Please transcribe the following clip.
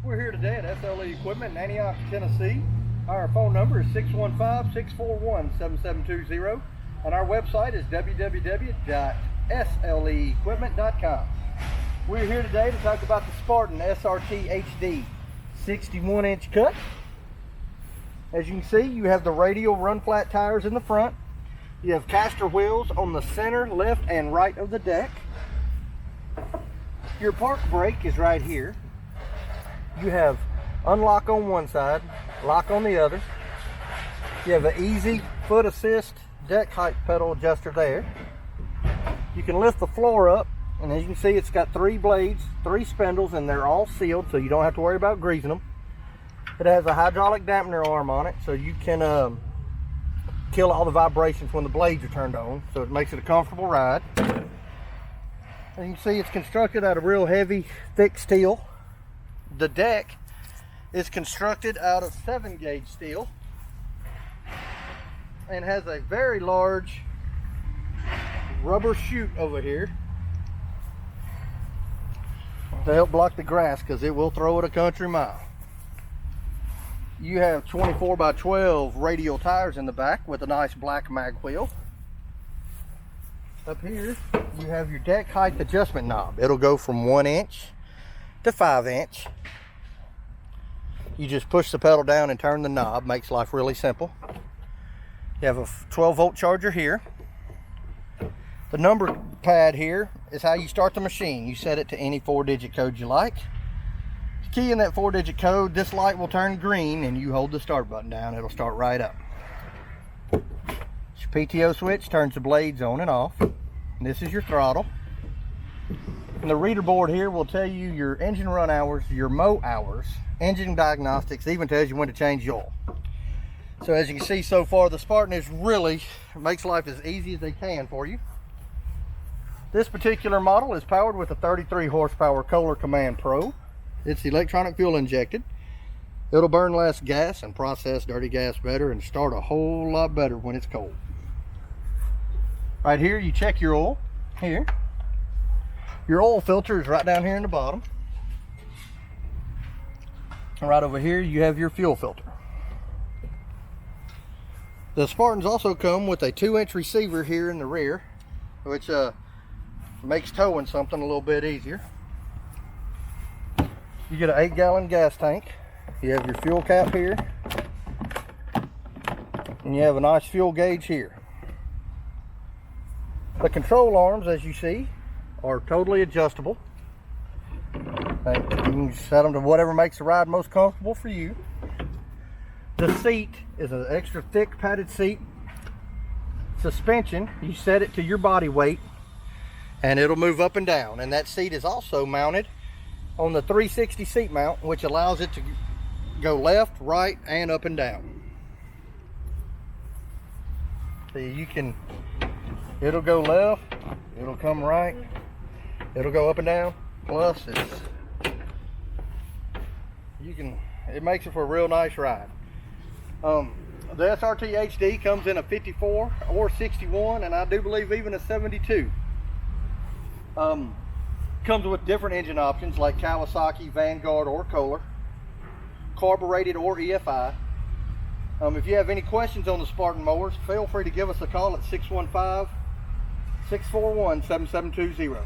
We're here today at SLE Equipment in Antioch, Tennessee. Our phone number is 615-641-7720 and our website is www.sleequipment.com. We're here today to talk about the Spartan SRT-HD 61-inch cut. As you can see, you have the radial run flat tires in the front. You have caster wheels on the center, left, and right of the deck. Your park brake is right here. You have unlock on one side, lock on the other. You have an easy foot assist deck height pedal adjuster there. You can lift the floor up, and as you can see, it's got 3 blades, 3 spindles, and they're all sealed, so you don't have to worry about greasing them. It has a hydraulic dampener arm on it, so you can kill all the vibrations when the blades are turned on, so it makes it a comfortable ride. As you can see, it's constructed out of real heavy, thick steel. The deck is constructed out of 7-gauge steel and has a very large rubber chute over here to help block the grass, because it will throw it a country mile. You have 24 by 12 radial tires in the back with a nice black mag wheel. Up here you have your deck height adjustment knob. It'll go from 1 inch to 5 inch. You just push the pedal down and turn the knob. Makes life really simple. You have a 12-volt charger here. The number pad here is how you start the machine. You set it to any 4-digit code you like. Key in that 4-digit code, this light will turn green and you hold the start button down. It'll start right up. Your PTO switch turns the blades on and off. And this is your throttle. And the reader board here will tell you your engine run hours, your mow hours, engine diagnostics, even tells you when to change the oil. So as you can see so far, the Spartan is really makes life as easy as they can for you. This particular model is powered with a 33 horsepower Kohler Command Pro. It's electronic fuel injected. It'll burn less gas and process dirty gas better and start a whole lot better when it's cold. Right here you check your oil. Here. Your oil filter is right down here in the bottom. And right over here you have your fuel filter. The Spartans also come with a 2-inch receiver here in the rear, which makes towing something a little bit easier. You get an 8-gallon gas tank. You have your fuel cap here. And you have a nice fuel gauge here. The control arms, as you see, are totally adjustable. You can set them to whatever makes the ride most comfortable for you. The seat is an extra thick padded seat. Suspension, you set it to your body weight and it'll move up and down. And that seat is also mounted on the 360 seat mount, which allows it to go left, right, and up and down. See, you can, it'll go left, it'll come right, it'll go up and down. Plus it makes it for a real nice ride. The SRT-HD comes in a 54 or 61, and I do believe even a 72. Comes with different engine options like Kawasaki, Vanguard, or Kohler, carbureted or EFI. If you have any questions on the Spartan mowers, feel free to give us a call at 615-641-7720.